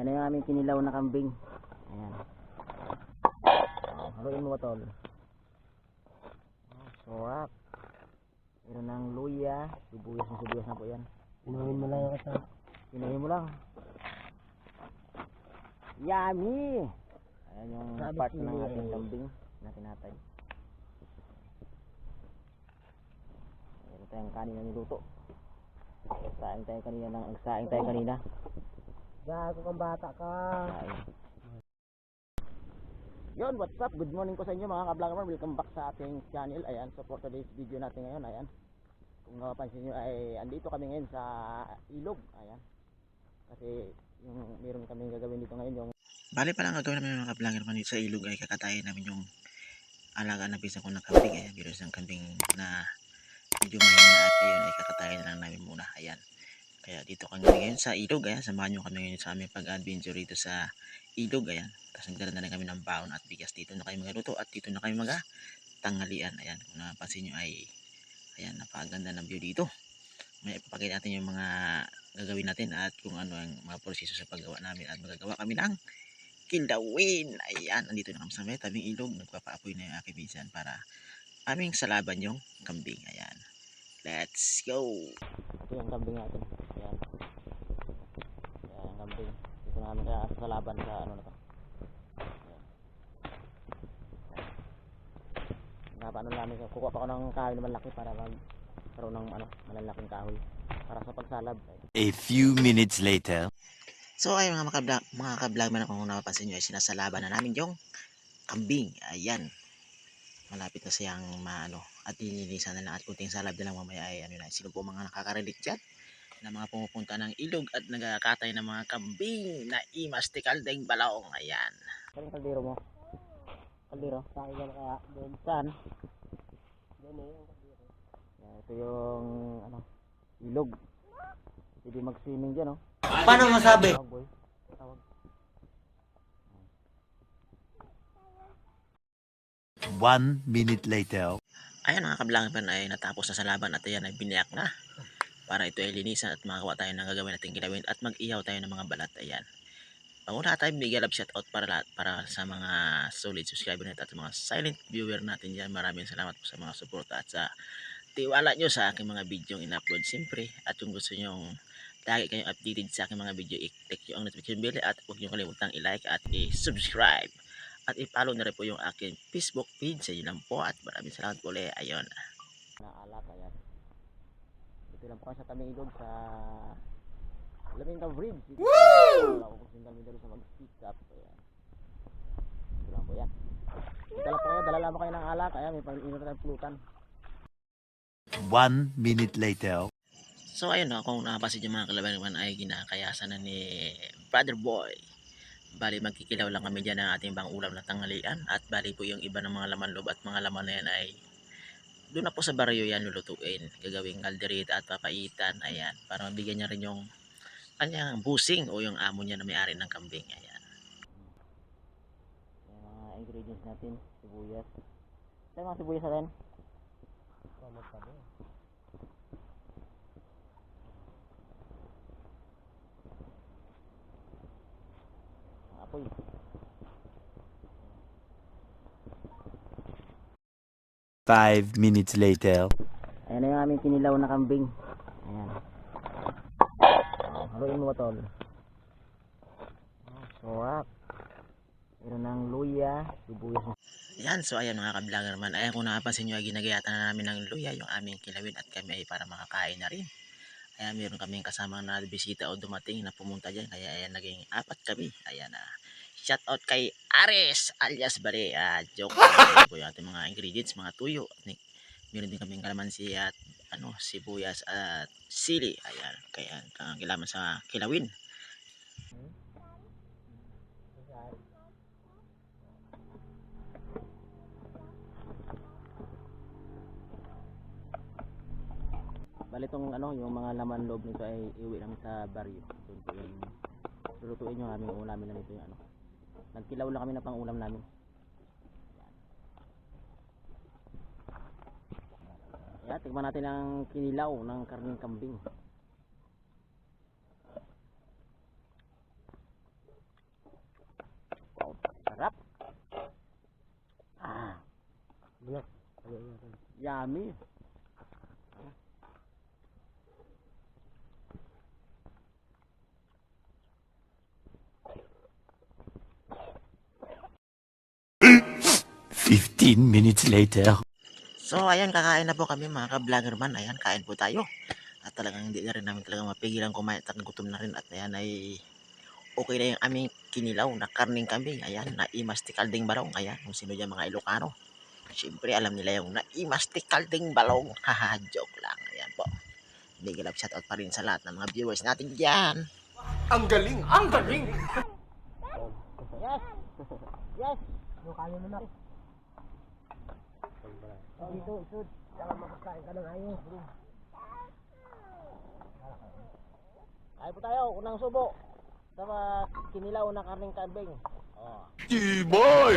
Ayan na yung aming kinilaw na kambing. Ayan. Haluin mo ba tol? Sarap. Meron ng luya, sibuyas na po yan. Inumin mo lang yung kasama. Pinuhin mo lang. Yummy! Ayan yung part ng ating kambing na tinatay. Meron tayong kanina niluto. Nagsaing tayo kanina. Gago kang bata ka. Yon, what's up? Good morning ko sa inyo mga ka-vlogger. Welcome back sa ating channel. Ayan, so for today's video natin ngayon, ayan. Kung napapansin nyo ay andito kami ngayon sa ilog. Ayan. Kasi yung meron kaming gagawin dito ngayon yung bali pala ang gagawin namin mga ka-vlogger man dito sa ilog ay kakatayin namin yung alaga na pisa ko na kambing. Ayan, meron isang kambing na medyo mahina at ayun ay kakatayin na lang namin muna. Ayan. Kaya dito kami ngayon sa ilog. Ayan, samahan nyo kami ngayon sa aming pag-adventure dito sa ilog. Ayan. Tapos nagdala na rin kami ng baon at bigas. Dito na kayo magluto at dito na kayo tanghalian. Ayan, kung napansin nyo ay ayan, napakaganda ng view dito. May ipapakita natin yung mga gagawin natin at kung ano ang mga proseso sa paggawa namin at magagawa kami ng kilawin. Ayan, andito na kami sa may tabing ilog. Nagpapaapoy na yung aking pinsan para aming salaban yung kambing. Ayan, let's go. ito yung kambing natin. Ayan. Ayan ang kambing. Dito na kami sa laban sa ano na to. Paano namin, kukuha pa ako ng kahoy na malaki para magkaroon ng malalaking kahoy para sa pagsalab. A few minutes later. So ay mga ka-vlog man, kung napapansin nyo ay sinasalaban na namin yung kambing. Ayan, malapit na siyang at nilinisan na lang at kunting salab na lang mamaya ay sino po mga nakaka-relate dyan na mga pumupunta ng ilog at nagkakatay ng mga kambing na imastikal ding balaong. Ayan. Saan yung kaldero mo? Kaldero? Saan yan kaya? Doon. Saan? Doon eh, yung kaldero. Ito yung ilog. Pwede mag-swimming dyan, oh. Paano masabi? Tawag, boy. Tawag. 1 minute later. Ayan mga ka-vlogger ay natapos na sa laban at ayan ay biniyak na para ito ay linisan at makakuha tayo ng gagawin natin kilawin at mag-ihaw tayo ng mga balat. Ayan. Panguna tayo bigyan love shoutout para sa mga solid subscriber natin at mga silent viewer natin dyan. Maraming salamat po sa mga suporta at sa tiwala nyo sa aking mga video in-upload. Siyempre, at kung gusto nyong lagi kayong updated sa aking mga video, i-click nyo ang notification bell at huwag nyo kalimutang i-like at i-subscribe. At i-follow na rin po yung aking Facebook page sa inyo lang po at maraming salamat po ulit. Ayun. Naalak, ayan. Dito lang po kayo sa taming ilog sa Laminda Bridge. Woo! Wala ko kung sindan dito sa mag-speak up. Ayan. Dito lang po yan. Dito lang po kayo, dala lang kayo ng alak. Ayan, may pag-inot na pulutan. 1 minute later. So ayun na, kung nakapasin yung mga kalaban naman ay ginakayasan na ni Brother Boy. Bali magkikilaw lang kami dyan ng ating bang ulam na tanghalian at bali po yung iba ng mga laman loob at mga laman na yan ay doon na po sa baryo yan lulutuin. Gagawing kalderita at papaitan. Ayan, para mabigyan niya rin yung kanyang busing o yung amo niya na may-ari ng kambing. Ayan. Yung mga ingredients natin, sibuyas. Ito yung mga sibuyas natin. Apoy. Five minutes later. Ayan na yung aming kinilaw na kambing. Ayan. Haluin mo ba tol? Sarap. Meron ng luya, sibuyas. Ayan, so ayan mga ka-vlogger man. Ayan, kung nakapansin nyo ay ginagayatan na namin ng luya yung aming kilawin at kami ay para makakain na rin. Ayan, meron kaming kasamang na bisita o dumating na pumunta dyan. Kaya ayan, naging 4 kami. Ayan na. Shout out kay Ares alias Bare. Joke. Ayan po yung ating mga ingredients, mga tuyo. Meron din kaming kalamansi at sibuyas at sili. Ayan, kaya kailangan sa kilawin. Bali itong yung mga laman loob nito ay iuwi namin sa baryo. Doon po yung lulutuin yung aming ulamin na nito yung nagkilaw lang kami na pang ulam namin. Ayan, tignan natin ang kinilaw ng karning kambing. Yummy. Fifteen minutes later. So ayan, kakain na po kami mga ka-vlogger man. Ayan, kain po tayo. At talagang hindi na rin namin talagang mapigilan kumain at gutom na rin. At ayan ay okay na yung aming kinilaw na karning kambing. Ayan, naimastik kalding balong. Ayan, kung sino dyan mga Ilocano. Siyempre alam nila yung naimastik kalding balong. Haha, joke lang. Ayan po. Big love shoutout pa rin sa lahat ng mga viewers natin dyan. Yes. Yes. Yung kanin mo na. Dito, ito. Saka makakain ka ng ayos. Ay po tayo, unang subo. Sama kinilaw na karning kambing. Oh. Boy!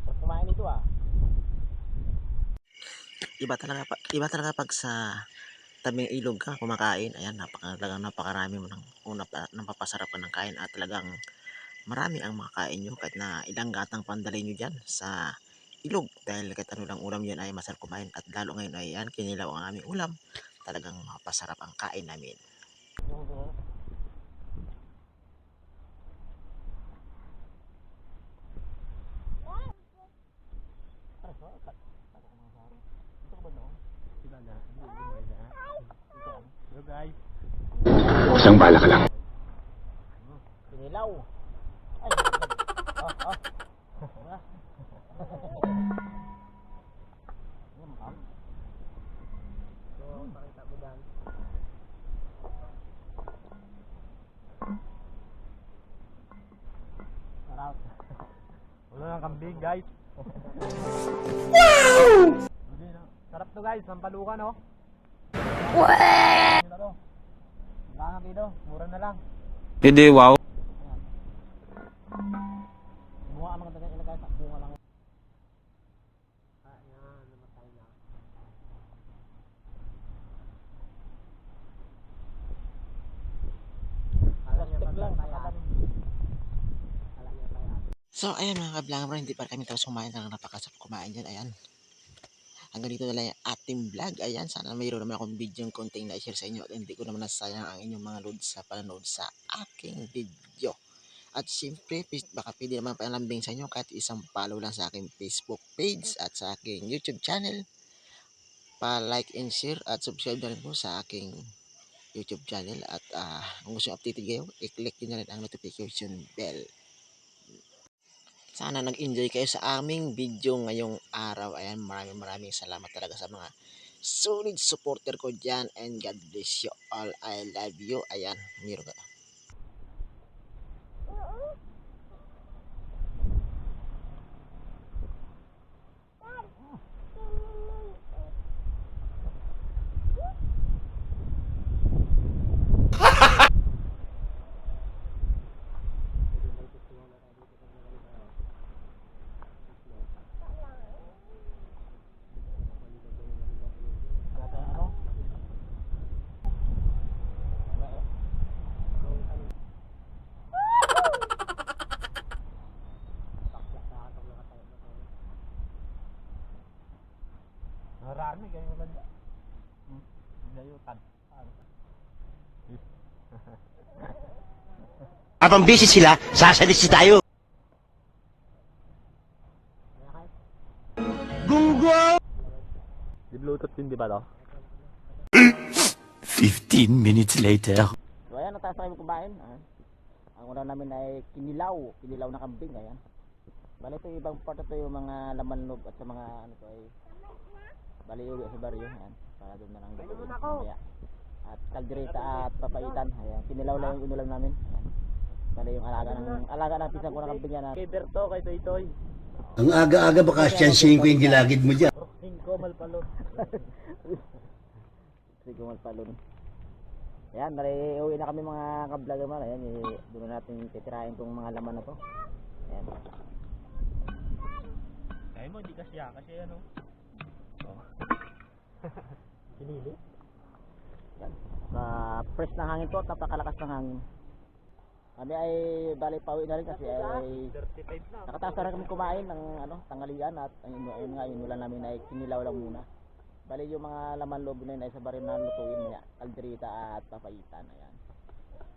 Sarap kumain ito ah. Iba talaga pag sa tabing ilog ka kumakain. Ayan, talagang napakarami mo ng napapasarap ka ng kain at talagang marami ang makakain nyo kahit na ilang gatang pandalay nyo dyan sa ilog dahil kahit ano lang ulam yan ay masarap kumain at lalo ngayon ay yan kinilaw ang aming ulam, talagang mapasarap ang kain namin. Hello guys. Kusang bala ka lang. Kinilaw. Ay. Oh, oh. So, pakita mo dyan. Sarap. Ulo ng kambing, guys. Sarap to, guys. Sampalukan, no? Ano to? Lang dito, mura na lang. Hindi, wow. Bunga ang mga ilagay sa bunga lang. Ayan, namatay na. Alam niya Plastic lang. patayan. Alam niya patayan. So ayan mga ka-vlogger, hindi pa kami tapos kumain, talagang napakasarap kumain dyan. Ayan, hanggang dito na lang yung ating vlog. Ayan, sana mayroon naman akong video yung konting na-share sa inyo at hindi ko naman nasayang ang inyong mga load sa panonood sa aking video. At siyempre, baka pwede naman palambing sa inyo kahit isang follow lang sa aking Facebook page at sa aking YouTube channel. Pa-like and share at subscribe na rin po sa aking YouTube channel. At kung gusto nyo updated kayo, i-click nyo na rin ang notification bell. Sana nag-enjoy kayo sa aming video ngayong araw. Ayan, maraming salamat talaga sa mga solid supporter ko dyan. And God bless you all. I love you. Ayan, meron ka. Marami kayo maganda. Layutan. Habang busy sila, sasalisi tayo. Di Bluetooth yun, di ba to? 15 minutes later. So ayan, nataas na kami kumain. Ang una namin ay kinilaw na kambing. Ayan. Bali ito ibang part, ito yung mga laman loob at sa mga ano to ay bali uwi sa baryo. Ayan. Para doon na lang dito mamaya. At kaldereta at papaitan. Ayan. Kinilaw lang yung inulam namin. Ayan. Bali yung alaga ng pisang ko na kambing yan. Kay Berto, kay Toy-Toy. Ang aga-aga baka siyansihin ko yung gilagid mo dyan. 5 malpalot. Sige, malpalon. Ayan, uwi na kami mga ka-vlogger man. Ayan, doon na natin titirahin tong mga laman na to. Ayan. Kaya mo, hindi kasi ano. Pinili. Yan. Sa fresh ng hangin po, napakalakas ng hangin. Kami ay bali pauwi na rin kasi ay 35 na. nakataas na rin kami kumain ng tanghalian at ayun nga yun ulan namin ay kinilaw lang muna. Bali yung mga laman loob na yun ay sa barin na lutuin maya, kalderita at papaitan. Ayan.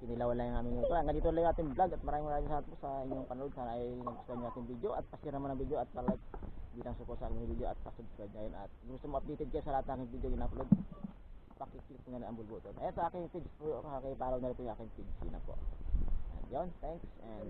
Kinilaw lang yung aming ito. Hanggang dito lang yung ating vlog at maraming salamat po sa inyong panood. Sana ay nagustuhan nyo ating video at pa-share naman ang video at pa-like bilang support sa aking video at pa-subscribe na yun. At kung gusto mo updated kayo sa lahat ng aking video in-upload, pakiclick mo na ang bell button. Ayan sa aking page po, pakipollow na rin po yung aking page na po. And yun, thanks and